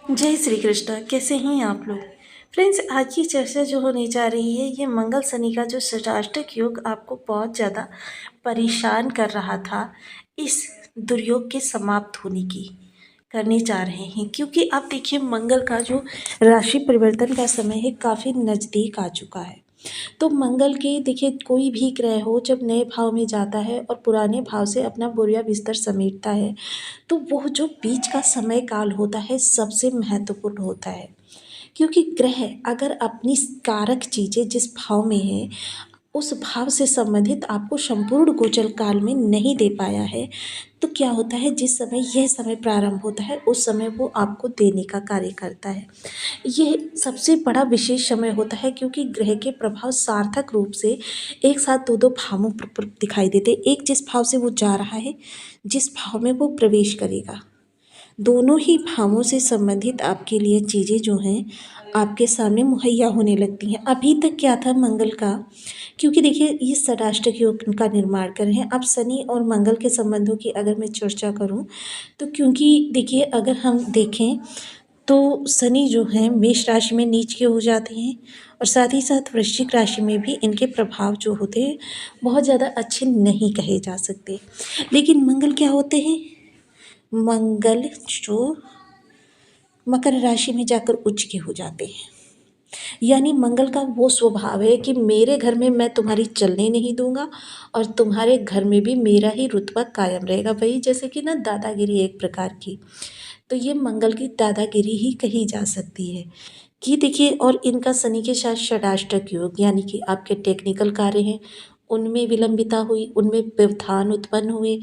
जय श्री कृष्ण। कैसे हैं आप लोग? फ्रेंड्स, आज की चर्चा जो होने जा रही है, ये मंगल शनि का जो षष्ठाष्टक योग आपको बहुत ज़्यादा परेशान कर रहा था, इस दुर्योग के समाप्त होने की करने जा रहे हैं। क्योंकि आप देखिए, मंगल का जो राशि परिवर्तन का समय है काफ़ी नज़दीक आ चुका है। तो मंगल के देखिए, कोई भी ग्रह हो जब नए भाव में जाता है और पुराने भाव से अपना बोरिया बिस्तर समेटता है, तो वो जो बीच का समय काल होता है सबसे महत्वपूर्ण होता है। क्योंकि ग्रह अगर अपनी कारक चीज़ें जिस भाव में है, उस भाव से संबंधित आपको संपूर्ण गोचर काल में नहीं दे पाया है, तो क्या होता है, जिस समय यह समय प्रारंभ होता है उस समय वो आपको देने का कार्य करता है। यह सबसे बड़ा विशेष समय होता है, क्योंकि ग्रह के प्रभाव सार्थक रूप से एक साथ दो दो भावों पर दिखाई देते। एक जिस भाव से वो जा रहा है, जिस भाव में वो प्रवेश करेगा, दोनों ही भावों से संबंधित आपके लिए चीज़ें जो हैं आपके सामने मुहैया होने लगती हैं। अभी तक क्या था मंगल का, क्योंकि देखिए ये षष्ठाष्टक योग का निर्माण कर रहे हैं। अब शनि और मंगल के संबंधों की अगर मैं चर्चा करूं, तो क्योंकि देखिए अगर हम देखें तो शनि जो हैं मेष राशि में नीच के हो जाते हैं, और साथ ही साथ वृश्चिक राशि में भी इनके प्रभाव जो होते हैं बहुत ज़्यादा अच्छे नहीं कहे जा सकते। लेकिन मंगल क्या होते हैं, मंगल जो मकर राशि में जाकर उच्च के हो जाते हैं। यानी मंगल का वो स्वभाव है कि मेरे घर में मैं तुम्हारी चलने नहीं दूंगा, और तुम्हारे घर में भी मेरा ही रुतबा कायम रहेगा। वही जैसे कि ना दादागिरी एक प्रकार की, तो ये मंगल की दादागिरी ही कही जा सकती है। कि देखिए, और इनका शनि के साथ षडाष्टक योग, यानी कि आपके टेक्निकल कार्य हैं उनमें विलंबिता हुई, उनमें व्यवधान उत्पन्न हुए।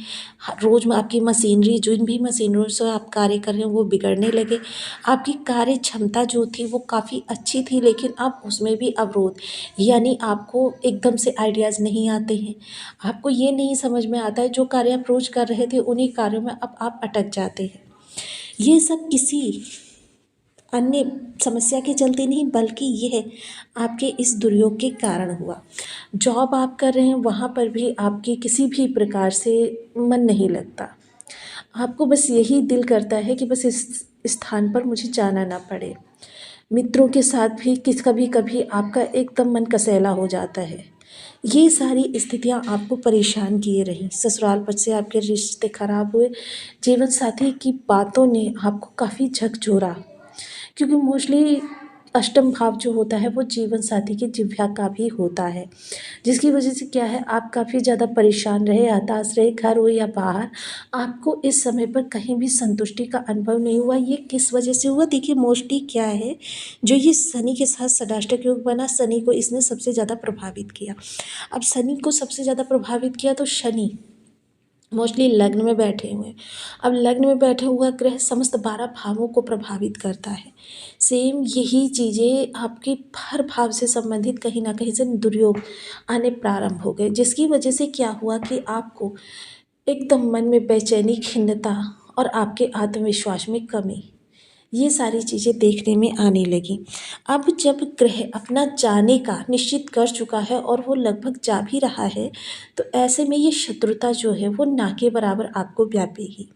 रोज़ आपकी मशीनरी, जिन भी मशीनरों से आप कार्य कर रहे हैं वो बिगड़ने लगे। आपकी कार्य क्षमता जो थी वो काफ़ी अच्छी थी, लेकिन अब उसमें भी अवरोध, यानी आपको एकदम से आइडियाज़ नहीं आते हैं। आपको ये नहीं समझ में आता है, जो कार्य आप रोज़ कर रहे थे उन्हीं कार्यों में अब आप अटक जाते हैं। ये सब किसी अन्य समस्या के चलते नहीं, बल्कि यह आपके इस दुर्योग के कारण हुआ। जॉब आप कर रहे हैं वहाँ पर भी आपकी किसी भी प्रकार से मन नहीं लगता। आपको बस यही दिल करता है कि बस इस स्थान पर मुझे जाना ना पड़े। मित्रों के साथ भी कभी कभी आपका एकदम मन कसैला हो जाता है। ये सारी स्थितियाँ आपको परेशान किए रहीं। ससुराल पक्ष से आपके रिश्ते खराब हुए, जीवन साथी की बातों ने आपको काफ़ी झकझोरा, क्योंकि मोस्टली अष्टम भाव जो होता है वो जीवन साथी की जिह्वा का भी होता है, जिसकी वजह से क्या है, आप काफ़ी ज़्यादा परेशान रहे, हताश रहे। घर हो या बाहर, आपको इस समय पर कहीं भी संतुष्टि का अनुभव नहीं हुआ। ये किस वजह से हुआ? देखिए, मोस्टली क्या है, जो ये शनि के साथ षडाष्टक योग बना, शनि को इसने सबसे ज़्यादा प्रभावित किया। अब शनि को सबसे ज़्यादा प्रभावित किया तो शनि मोस्टली लग्न में बैठे हुए हैं। अब लग्न में बैठा हुआ ग्रह समस्त 12 भावों को प्रभावित करता है। सेम यही चीज़ें आपके हर भाव से संबंधित कहीं ना कहीं से दुर्योग आने प्रारंभ हो गए, जिसकी वजह से क्या हुआ कि आपको एकदम मन में बेचैनी, खिन्नता और आपके आत्मविश्वास में कमी, ये सारी चीज़ें देखने में आने लगी। अब जब ग्रह अपना जाने का निश्चित कर चुका है और वो लगभग जा भी रहा है, तो ऐसे में ये शत्रुता जो है वो ना के बराबर आपको व्यापेगी।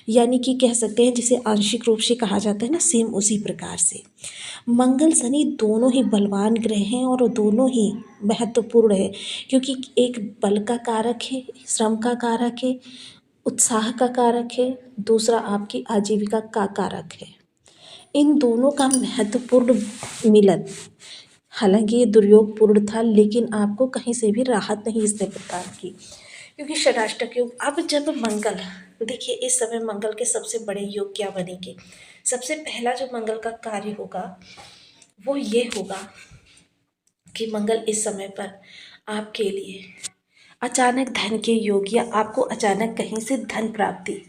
यानी कि कह सकते हैं जिसे आंशिक रूप से कहा जाता है ना, सेम उसी प्रकार से मंगल शनि दोनों ही बलवान ग्रह हैं और दोनों ही महत्वपूर्ण है, क्योंकि एक बल का कारक है, श्रम का कारक है, उत्साह का कारक है, दूसरा आपकी आजीविका का कारक है। इन दोनों का महत्वपूर्ण मिलन, हालांकि ये दुर्योगपूर्ण था, लेकिन आपको कहीं से भी राहत नहीं इसने प्रदान की, क्योंकि षडाष्टक योग। अब जब मंगल, देखिए इस समय मंगल के सबसे बड़े योग क्या बनेंगे। सबसे पहला जो मंगल का कार्य होगा वो ये होगा कि मंगल इस समय पर आपके लिए अचानक धन के योग, या आपको अचानक कहीं से धन प्राप्ति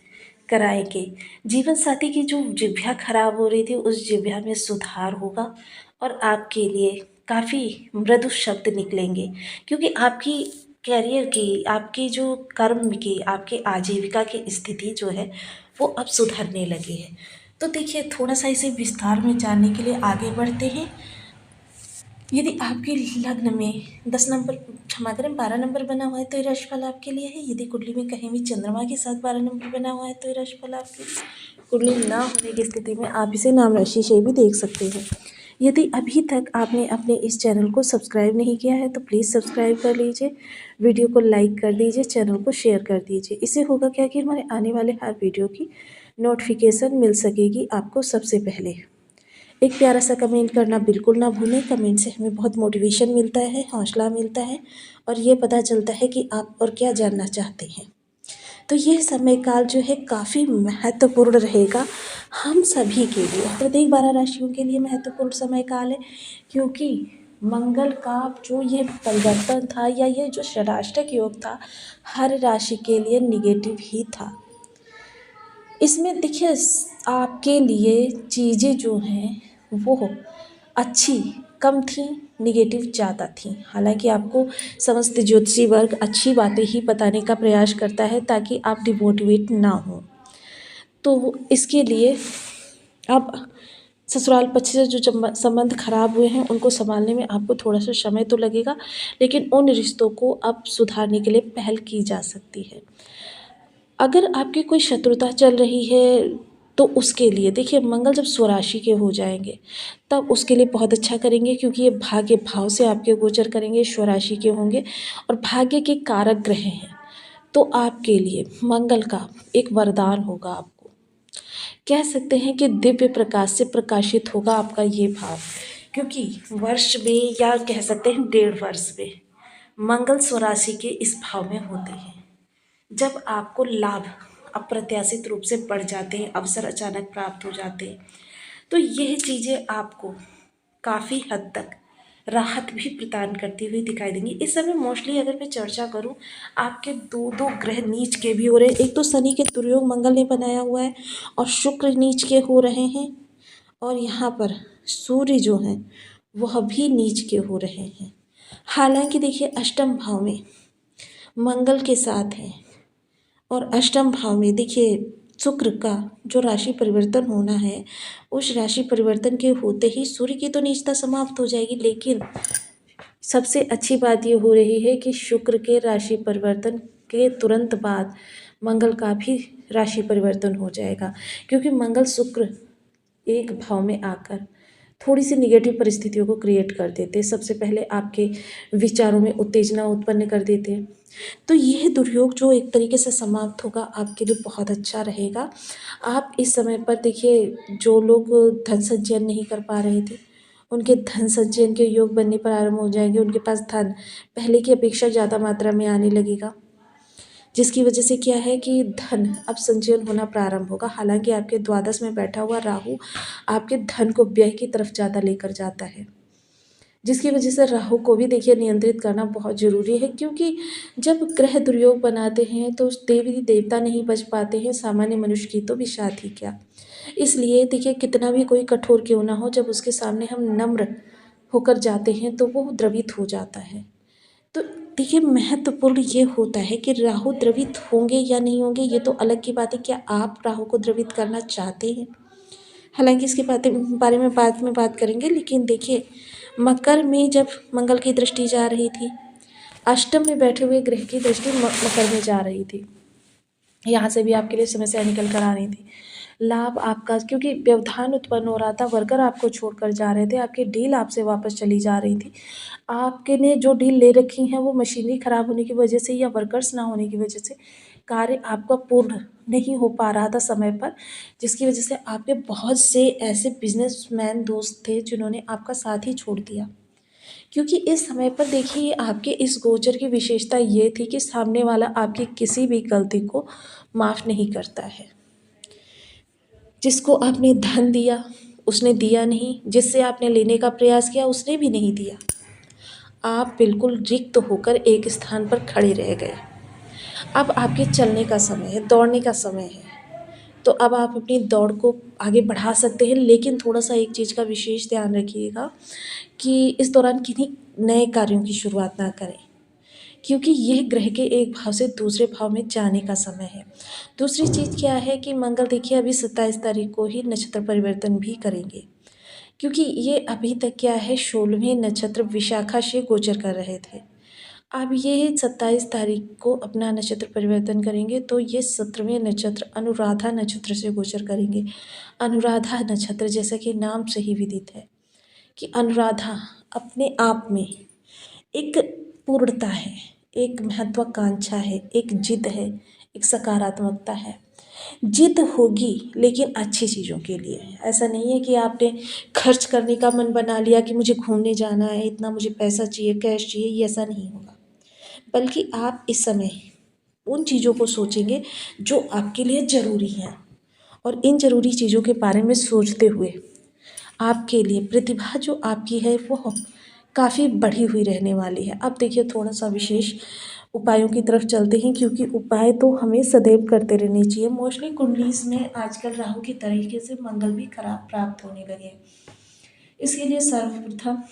कराएंगे। जीवन साथी की जो जिह्वा खराब हो रही थी उस जिह्वा में सुधार होगा, और आपके लिए काफ़ी मृदु शब्द निकलेंगे, क्योंकि आपकी कैरियर की, आपकी जो कर्म की, आपके आजीविका की स्थिति जो है वो अब सुधरने लगी है। तो देखिए, थोड़ा सा इसे विस्तार में जानने के लिए आगे बढ़ते हैं। यदि आपके लग्न में 10 नंबर, क्षमा करें 12 नंबर बना हुआ है तो ये राशिफल आपके लिए है। यदि कुंडली में कहीं भी चंद्रमा के साथ 12 नंबर बना हुआ है तो ये राशिफल आपके लिए। कुंडली ना होने की स्थिति में आप इसे नाम राशि से भी देख सकते हैं। यदि अभी तक आपने अपने इस चैनल को सब्सक्राइब नहीं किया है तो प्लीज़ सब्सक्राइब कर लीजिए, वीडियो को लाइक कर दीजिए, चैनल को शेयर कर दीजिए। इससे होगा क्या कि हमारे आने वाले हर वीडियो की नोटिफिकेशन मिल सकेगी आपको सबसे पहले। एक प्यारा सा कमेंट करना बिल्कुल ना भूलें। कमेंट से हमें बहुत मोटिवेशन मिलता है, हौसला मिलता है और ये पता चलता है कि आप और क्या जानना चाहते हैं। तो ये समय काल जो है काफ़ी महत्वपूर्ण रहेगा हम सभी के लिए, प्रत्येक 12 राशियों के लिए महत्वपूर्ण समय काल है, क्योंकि मंगल का जो ये परिवर्तन था या ये जो षडाष्टक योग था हर राशि के लिए निगेटिव ही था। इसमें देखिए आपके लिए चीज़ें जो हैं वो अच्छी कम थी, निगेटिव ज़्यादा थी। हालांकि आपको समस्त ज्योतिषी वर्ग अच्छी बातें ही बताने का प्रयास करता है ताकि आप डिमोटिवेट ना हो। तो इसके लिए अब ससुराल पक्ष से जो संबंध खराब हुए हैं उनको संभालने में आपको थोड़ा सा समय तो लगेगा, लेकिन उन रिश्तों को अब सुधारने के लिए पहल की जा सकती है। अगर आपकी कोई शत्रुता चल रही है तो उसके लिए देखिए मंगल जब स्वराशि के हो जाएंगे तब उसके लिए बहुत अच्छा करेंगे, क्योंकि ये भाग्य भाव से आपके गोचर करेंगे, स्वराशि के होंगे और भाग्य के कारक ग्रह हैं। तो आपके लिए मंगल का एक वरदान होगा। आपको कह सकते हैं कि दिव्य प्रकाश से प्रकाशित होगा आपका ये भाव, क्योंकि वर्ष में या कह सकते हैं 1.5 वर्ष में मंगल स्वराशि के इस भाव में होते हैं। जब आपको लाभ अप्रत्याशित रूप से बढ़ जाते हैं, अवसर अचानक प्राप्त हो जाते हैं, तो यह चीज़ें आपको काफ़ी हद तक राहत भी प्रदान करती हुई दिखाई देंगी। इस समय मोस्टली अगर मैं चर्चा करूं, आपके दो दो ग्रह नीच के भी हो रहे हैं। एक तो शनि के दुर्योग मंगल ने बनाया हुआ है और शुक्र नीच के हो रहे हैं, और यहाँ पर सूर्य जो हैं वह भी नीच के हो रहे हैं। हालांकि देखिए अष्टम भाव में मंगल के साथ हैं और अष्टम भाव में देखिए शुक्र का जो राशि परिवर्तन होना है, उस राशि परिवर्तन के होते ही सूर्य की तो नीचता समाप्त हो जाएगी, लेकिन सबसे अच्छी बात ये हो रही है कि शुक्र के राशि परिवर्तन के तुरंत बाद मंगल का भी राशि परिवर्तन हो जाएगा, क्योंकि मंगल शुक्र एक भाव में आकर थोड़ी सी निगेटिव परिस्थितियों को क्रिएट कर देते हैं। सबसे पहले आपके विचारों में उत्तेजना उत्पन्न कर देते हैं। तो यह दुर्योग जो एक तरीके से समाप्त होगा आपके लिए बहुत अच्छा रहेगा। आप इस समय पर देखिए जो लोग धन संचयन नहीं कर पा रहे थे उनके धन संचयन के योग बनने पर आरंभ हो जाएंगे। उनके पास धन पहले की अपेक्षा ज़्यादा मात्रा में आने लगेगा, जिसकी वजह से क्या है कि धन अब संचयन होना प्रारंभ होगा। हालांकि आपके द्वादश में बैठा हुआ राहु आपके धन को व्यय की तरफ ज़्यादा लेकर जाता है, जिसकी वजह से राहु को भी देखिए नियंत्रित करना बहुत ज़रूरी है, क्योंकि जब ग्रह दुर्योग बनाते हैं तो देवी देवता नहीं बच पाते हैं, सामान्य मनुष्य की तो विषाद ही क्या। इसलिए देखिए कितना भी कोई कठोर क्यों ना हो, जब उसके सामने हम नम्र होकर जाते हैं तो वो द्रवित हो जाता है। तो देखिए महत्वपूर्ण ये होता है कि राहु द्रवित होंगे या नहीं होंगे ये तो अलग की बात है। क्या आप राहु को द्रवित करना चाहते हैं? हालांकि इसके बारे में बाद में बात करेंगे, लेकिन देखिए मकर में जब मंगल की दृष्टि जा रही थी, अष्टम में बैठे हुए ग्रह की दृष्टि मकर में जा रही थी, यहाँ से भी आपके लिए समस्या निकल कर आ रही थी। लाभ आपका, क्योंकि व्यवधान उत्पन्न हो रहा था, वर्कर आपको छोड़कर जा रहे थे, आपकी डील आपसे वापस चली जा रही थी। आपके ने जो डील ले रखी हैं वो मशीनरी खराब होने की वजह से या वर्कर्स ना होने की वजह से कार्य आपका पूर्ण नहीं हो पा रहा था समय पर, जिसकी वजह से आपके बहुत से ऐसे बिजनेसमैन दोस्त थे जिन्होंने आपका साथ ही छोड़ दिया। क्योंकि इस समय पर देखिए आपके इस गोचर की विशेषता ये थी कि सामने वाला आपकी किसी भी गलती को माफ़ नहीं करता है। जिसको आपने धन दिया उसने दिया नहीं, जिससे आपने लेने का प्रयास किया उसने भी नहीं दिया। आप बिल्कुल रिक्त होकर एक स्थान पर खड़े रह गए। अब आपके चलने का समय है, दौड़ने का समय है। तो अब आप अपनी दौड़ को आगे बढ़ा सकते हैं, लेकिन थोड़ा सा एक चीज़ का विशेष ध्यान रखिएगा कि इस दौरान किन्हीं नए कार्यों की शुरुआत ना करें, क्योंकि यह ग्रह के एक भाव से दूसरे भाव में जाने का समय है। दूसरी चीज़ क्या है कि मंगल देखिए अभी 27 तारीख को ही नक्षत्र परिवर्तन भी करेंगे, क्योंकि ये अभी तक क्या है 16वें नक्षत्र विशाखा से गोचर कर रहे थे। आप ये 27 तारीख को अपना नक्षत्र परिवर्तन करेंगे तो ये 17वें नक्षत्र अनुराधा नक्षत्र से गोचर करेंगे। अनुराधा नक्षत्र जैसा कि नाम से ही विदित है कि अनुराधा अपने आप में एक पूर्णता है, एक महत्वाकांक्षा है, एक जिद है, एक सकारात्मकता है। जिद होगी लेकिन अच्छी चीज़ों के लिए। ऐसा नहीं है कि आपने खर्च करने का मन बना लिया कि मुझे घूमने जाना है, इतना मुझे पैसा चाहिए, कैश चाहिए, ये ऐसा नहीं होगा। बल्कि आप इस समय उन चीज़ों को सोचेंगे जो आपके लिए ज़रूरी हैं और इन ज़रूरी चीज़ों के बारे में सोचते हुए आपके लिए प्रतिभा जो आपकी है वो काफ़ी बढ़ी हुई रहने वाली है। अब देखिए थोड़ा सा विशेष उपायों की तरफ चलते हैं क्योंकि उपाय तो हमें सदैव करते रहने चाहिए। मोस्टली कुंडलीज़ में आजकल राहु की तरीके से मंगल भी खराब प्राप्त होने लगे हैं। इसके लिए सर्वप्रथम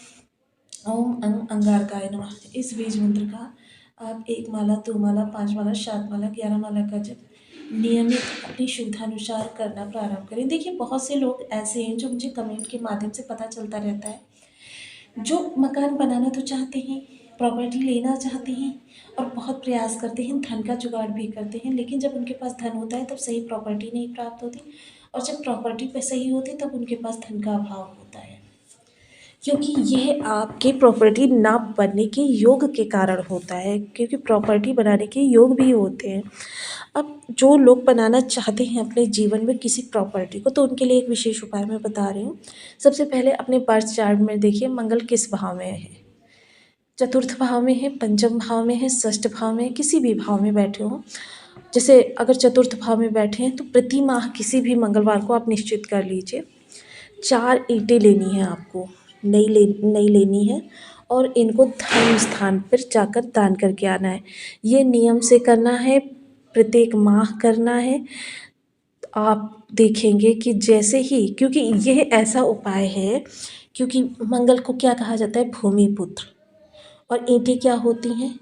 ओम अंगारकाय नमः इस बीज मंत्र का आप 1 माला, 2 माला, 5 माला, 7 माला, 11 माला का जप नियमित अपनी शुद्धानुसार करना प्रारंभ करें। देखिए बहुत से लोग ऐसे हैं जो मुझे कमेंट के माध्यम से पता चलता रहता है, जो मकान बनाना तो चाहते हैं, प्रॉपर्टी लेना चाहते हैं और बहुत प्रयास करते हैं, धन का जुगाड़ भी करते हैं, लेकिन जब उनके पास धन होता है तब सही प्रॉपर्टी नहीं प्राप्त होती और जब प्रॉपर्टी पे सही होती तब उनके पास धन का अभाव होता है, क्योंकि यह आपके प्रॉपर्टी ना बनने के योग के कारण होता है, क्योंकि प्रॉपर्टी बनाने के योग भी होते हैं। अब जो लोग बनाना चाहते हैं अपने जीवन में किसी प्रॉपर्टी को, तो उनके लिए एक विशेष उपाय मैं बता रही हूँ। सबसे पहले अपने बर्थ चार्ट में देखिए मंगल किस भाव में है, चतुर्थ भाव में है, पंचम भाव में है, षष्ठ भाव में है, किसी भी भाव में बैठे हों। जैसे अगर चतुर्थ भाव में बैठे हैं तो प्रति माह किसी भी मंगलवार को आप निश्चित कर लीजिए 4 ईंटें लेनी है आपको, नई लेनी है और इनको धर्म स्थान पर जाकर दान करके आना है। ये नियम से करना है, प्रत्येक माह करना है। आप देखेंगे कि जैसे ही, क्योंकि यह ऐसा उपाय है, क्योंकि मंगल को क्या कहा जाता है, भूमि पुत्र, और ईंटें क्या होती हैं,